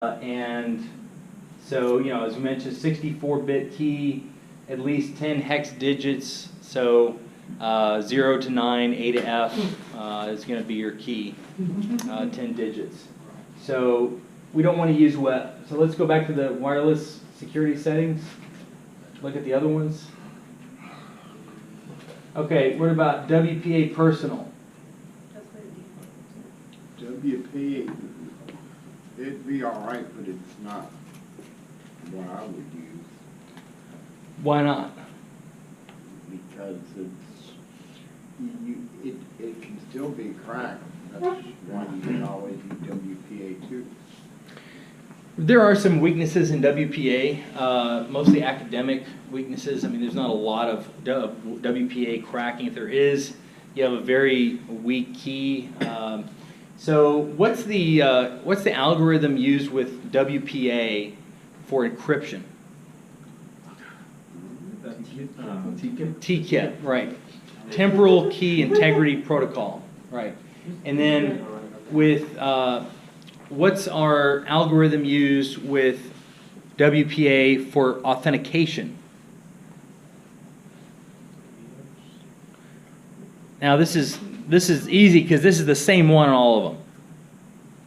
And so, as we mentioned, 64-bit key, at least 10 hex digits. So 0 to 9, A to F is going to be your key, 10 digits. So we don't want to use web. So let's go back to the wireless security settings. Look at the other ones. Okay, what about WPA personal? WPA, it'd be all right, but it's not what I would use. Why not? Because it can still be cracked. That's why you can always use WPA too. There are some weaknesses in WPA, mostly academic weaknesses. I mean, there's not a lot of WPA cracking. If there is, you have a very weak key. So what's the algorithm used with WPA for encryption? TKIP, right. Temporal Key Integrity Protocol, right. And then with what's our algorithm used with WPA for authentication? Now this is easy because this is the same one on all of them,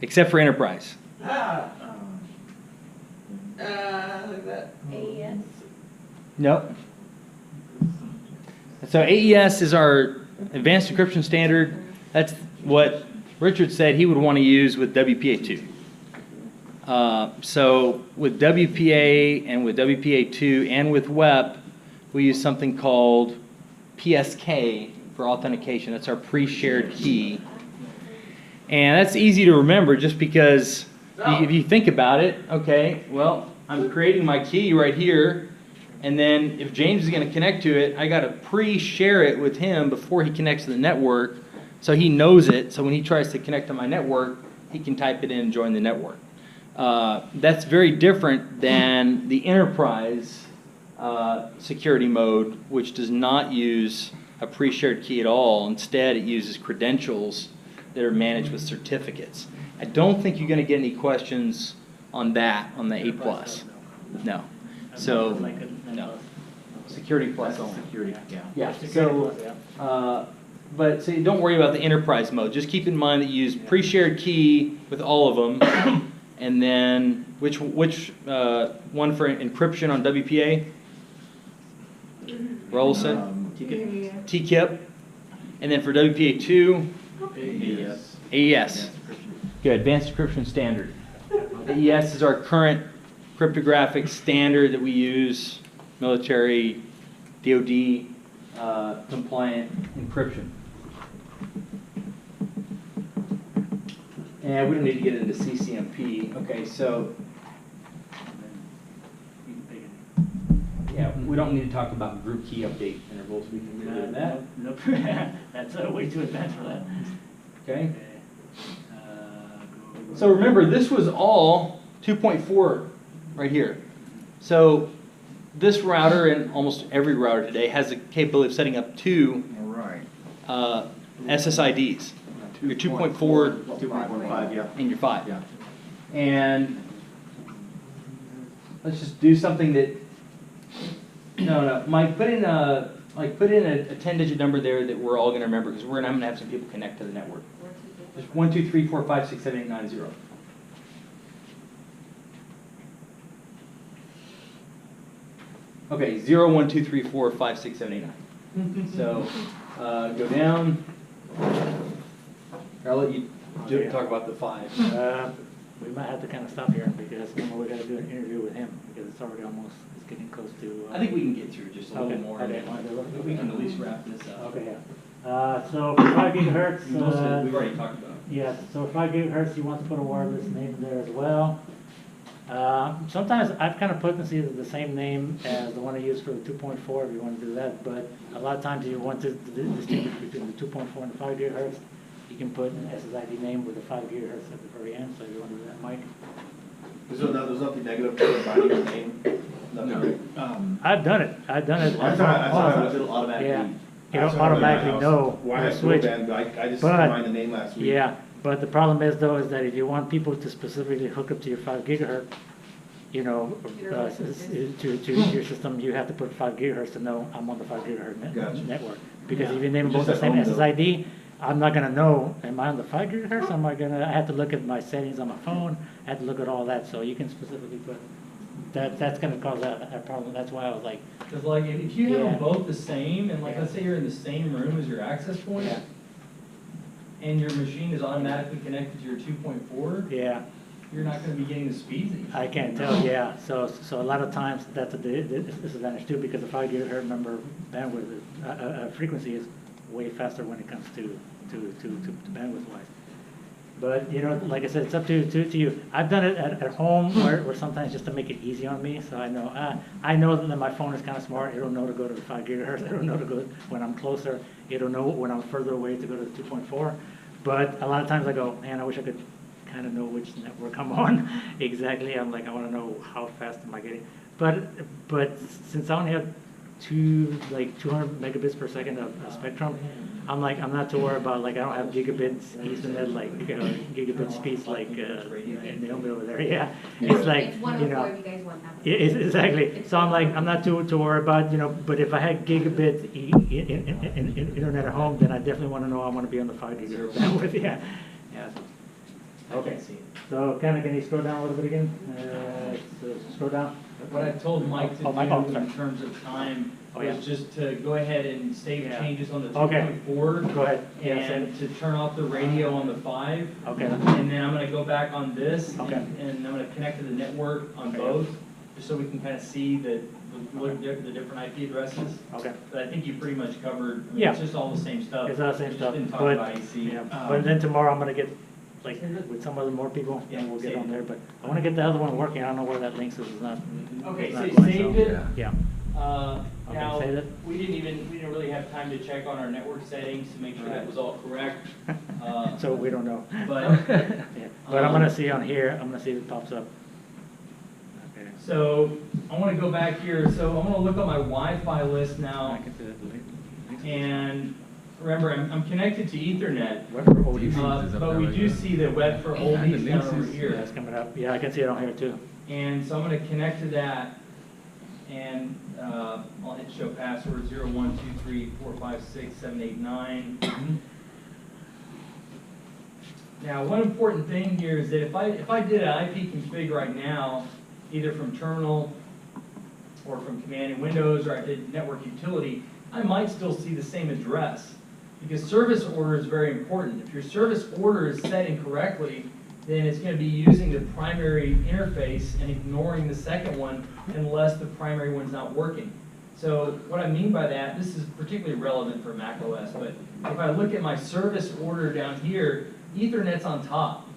except for enterprise. Like that. AES? Nope. So AES is our advanced encryption standard. That's what Richard said he would want to use with WPA2. So with WPA and with WPA2 and with WEP, we use something called PSK for authentication. That's our pre-shared key. And that's easy to remember just because if you think about it, okay, well, I'm creating my key right here, and then if James is going to connect to it, I got to pre-share it with him before he connects to the network, so he knows it. So when he tries to connect to my network, he can type it in and join the network. That's very different than the enterprise security mode, which does not use a pre-shared key at all. Instead, it uses credentials that are managed with certificates. I don't think you're going to get any questions on that on the A+. No. So, no. Security plus only. Security, yeah. Yeah. So, but so don't worry about the enterprise mode. Just keep in mind that you use pre-shared key with all of them, and then which one for encryption on WPA? Raul said TKIP, and then for WPA2, AES. Good, advanced encryption standard. AES is our current cryptographic standard that we use, military, DoD compliant encryption. And we don't need to get into CCMP. Okay, so yeah, we don't need to talk about group key update intervals. We can get rid of that. Nope. That's way too advanced for that. Okay. So remember, this was all 2.4 right here. So this router and almost every router today has the capability of setting up two SSIDs. Your 2.4, 2.15, yeah. and your 5. Yeah. And let's just do something that Mike, put in a 10-digit number there that we're all going to remember, because I'm going to have some people connect to the network. Just 1, 2, 3, 4, 5, 6, 7, 8, 9, 0. Okay, 0, 1, 2, 3, 4, 5, 6, 7, 8, 9. So go down. I'll let you talk about the 5. We might have to kind of stop here because we got to do an interview with him because it's already it's getting close to. I think we can get through just a little more. Okay. We can at least wrap this up. Okay, yeah. So for 5 gigahertz. Most of it we've already talked about. Yeah, so 5 gigahertz, you want to put a wireless name there as well. Sometimes I've kind of put this either the same name as the one I use for the 2.4 if you want to do that, but a lot of times you want to distinguish between the 2.4 and the 5 gigahertz. You can put an SSID name with the 5 gigahertz at the very end, so if you want to do that, Mike. There's nothing negative for finding your name? Nothing. I've done it. I thought it automatically. Yeah. You don't automatically know why the I switch. switch. I just But, didn't find the name last week. Yeah, But the problem is though, is that if you want people to specifically hook up to your 5 gigahertz, you know, to your system, you have to put 5 gigahertz to know I'm on the 5 gigahertz Gotcha. network. Because Yeah. if you name them both Just the same at home, though. SSID, I'm not gonna know, am I on the 5 gigahertz? I have to look at my settings on my phone, I have to look at all that, so you can specifically put, that's gonna cause a problem. That's why I was like, Because like, if you have Yeah. them both the same, and like, Yeah. let's say you're in the same room as your access point, yeah, and your machine is automatically connected to your 2.4, yeah. you're not gonna be getting the speeds that you should. I can't tell, yeah, so a lot of times that's a disadvantage too, because the 5 gigahertz number bandwidth, frequency is way faster when it comes to bandwidth wise. But, you know, like I said, it's up to you. I've done it at home where sometimes just to make it easy on me, so I know that my phone is kind of smart, it'll know to go to the 5 gigahertz, it'll know to go when I'm closer, it'll know when I'm further away to go to the 2.4. But a lot of times I go, man, I wish I could kind of know which network I'm on exactly. I'm like, I want to know how fast am I getting. But since I only have 200 megabits per second of spectrum, I'm not too worried about, like, I don't have gigabits Ethernet, like gigabit speeds like Naomi over there. Yeah, it's like, It's you 104 know, if you guys want that. exactly. So I'm not too worried about, you know. But if I had gigabit internet at home, then I definitely want to know I want to be on the 5 gigahertz bandwidth. Yeah. Okay. So can you scroll down a little bit again? So scroll down. What I told Mike to Oh, Mike, oh, do sorry. in terms of time Oh, yeah. was just to go ahead and save Yeah. changes on the Okay. 2.4. Go ahead. Yeah, And to turn off the radio on the 5. Okay. And then I'm gonna go back on this. Okay. And I'm gonna connect to the network on Okay. both, just so we can kind of see the different IP addresses. Okay. But I think you pretty much covered, I mean, Yeah. it's just all the same stuff. It's all the same We just stuff, Didn't talk but, about AC. yeah, but then tomorrow I'm gonna get, like, with some other more people, Yeah, and we'll get same. on there, but I wanna get the other one working, I don't know where that links is, it's not. Okay, it's so not you going, saved so- it? Yeah, Okay, Now, save it. we didn't really have time to check on our network settings to make sure that was all correct. so we don't know. But, Yeah, but I'm gonna see on here, I'm gonna see if it pops up. Okay. so, I wanna go back here, so I'm gonna look on my Wi-Fi list now, I can see that link. and remember, I'm connected to Ethernet, Web for oldies. but we do see the web for oldies down over Yeah, here. it's coming up, yeah, I can see it on here too. And so I'm gonna connect to that, and I'll hit show password 0123456789. Now, one important thing here is that if I did an IP config right now, either from terminal or from command in Windows, or I did network utility, I might still see the same address, because service order is very important. If your service order is set incorrectly, then it's going to be using the primary interface and ignoring the second one unless the primary one's not working. So what I mean by that, this is particularly relevant for Mac OS, but if I look at my service order down here, Ethernet's on top.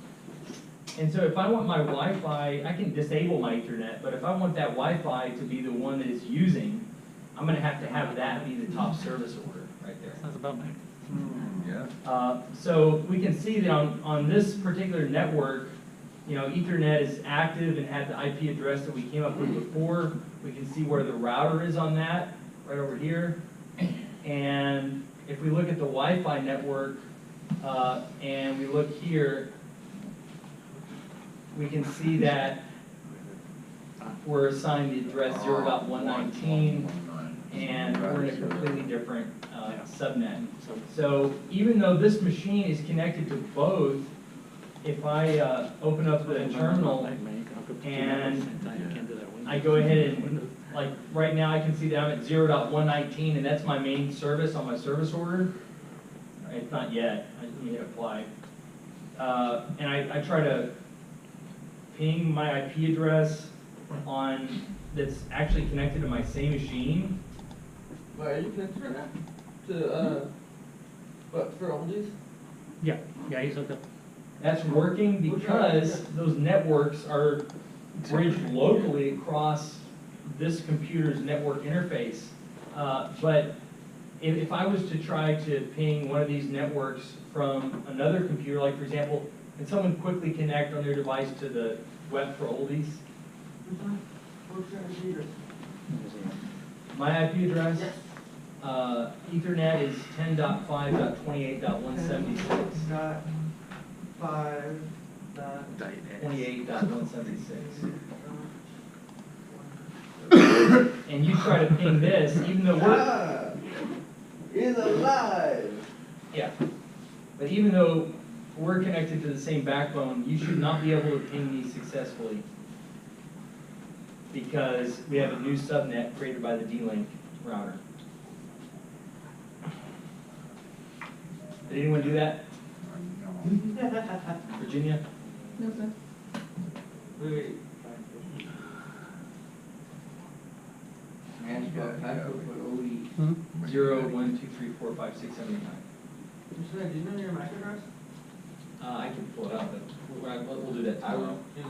And so if I want my Wi-Fi, I can disable my Ethernet, but if I want that Wi-Fi to be the one that it's using, I'm going to have that be the top service order right there. Sounds about Mac. So we can see that on this particular network, you know, Ethernet is active and had the IP address that we came up with before. We can see where the router is on that, right over here. And if we look at the Wi-Fi network, and we look here, we can see that we're assigned the address 0.119, and we're in a completely different subnet. So even though this machine is connected to both, if I open up the terminal and I go ahead and, like, right now I can see that I'm at 0.119, and that's my main service on my service order. It's not yet, I just need to apply. And I try to ping my IP address that's actually connected to my same machine. Why are you connected right now? To, what, for oldies? Yeah, he's hooked up. That's working because those networks are bridged locally across this computer's network interface. But if I was to try to ping one of these networks from another computer, like for example, can someone quickly connect on their device to the web for oldies? My IP address, Ethernet is 10.5.28.176. 105.28.176. And you try to ping this, even though we're, It's alive. yeah, but even though we're connected to the same backbone, you should not be able to ping these successfully because we have a new subnet created by the D-Link router. Did anyone do that? Virginia? No, sir. Wait. Man, you got passcode for OE. 0, 1, 2, 3, 4, 5, 6, 7, 8, 9. Do you know your MAC address? I can pull it up, but we'll do that. I will. It's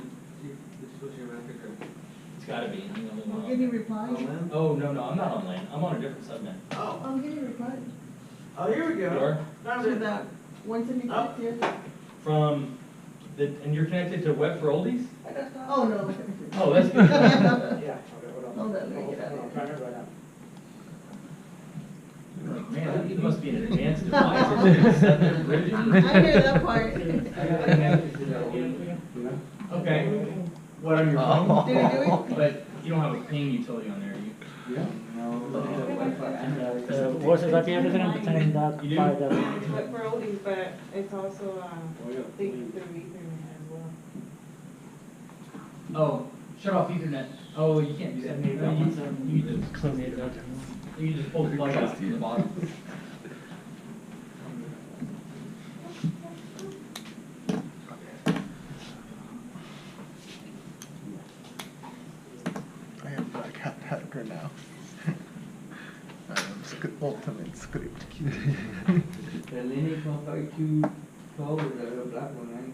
supposed to be your MAC address. It's gotta be. I'm the only one I'm on getting there. replies. Oh, no, I'm not on LAN. I'm on a different subnet. Oh. I'm getting replies. Oh, here we You go. are? To that 176 here. From the, and you're connected to Web for Oldies? Oh, no. Oh, that's good. Yeah, okay, hold on. Hold on, let me get out of I'm here. trying it right now. Like, man, it must be an advanced device. It's subnet bridging. I hear that part. Okay. What on your phone? Did it do it? But you don't have a ping utility on there, you? What's his IP address again? You do? 10.5. But for oldies, but it's also, through Ethernet as well. Oh, shut off Ethernet. Oh, you can't do that. You just pull the plug out from the bottom. I have Black Hat Hacker now. I am ultimate script key. The Linux 15212 is the black one, right?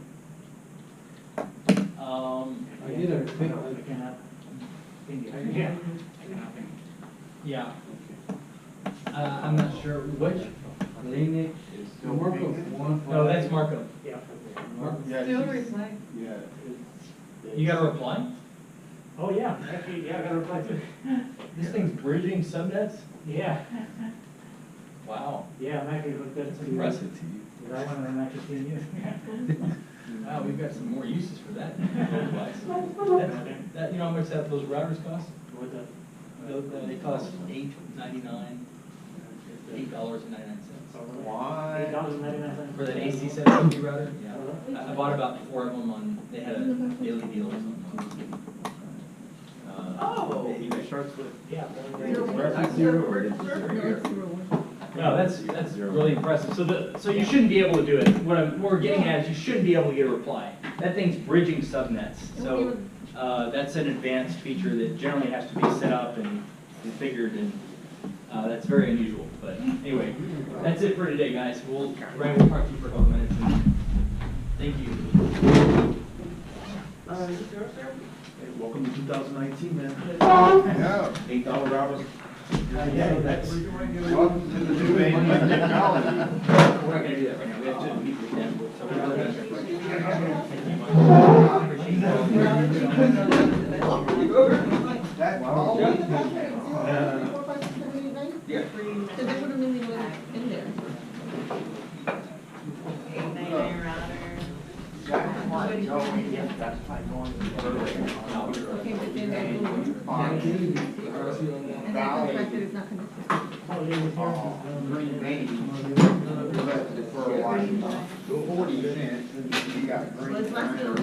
I did a quick. I cannot. Yeah. I'm not sure which. Linux is still markup 1. No, that's markup. Yeah. Still reply. You got a reply? Oh, yeah, actually, yeah, I got a reply to it. This thing's bridging subnets? Yeah, Wow. yeah, I'm actually hooked up That's to. impressive. That one I'm actually seeing you. Wow, we've got some more uses for that device. That, you know how much those routers cost? What the? They cost $8.99. $8.99. Why? $8.99. For that AC 750 router? Yeah. I bought about 4 of them on, they had a daily deal or something. Oh. It starts with. Yeah. Zero or No, it's 0-1. No, that's really impressive. So you shouldn't be able to do it. What we're getting at is you shouldn't be able to get a reply. That thing's bridging subnets. So that's an advanced feature that generally has to be set up and configured, and that's very unusual. But anyway, that's it for today, guys. Ryan will talk to you for a couple minutes. And thank you. Is this yours, sir? Welcome to 2019, man. Yeah. $8 routers. Yeah, that's. Welcome to the new age of technology. We're not going to do that right now. We have to meet with them. So we're going That's all. Yeah. So they would have been in there. 899 router. Okay, but then that little one. And that's the fact that it's not connected. Green Bay. For a while. 40 cents, and you got green. Well, it's not still.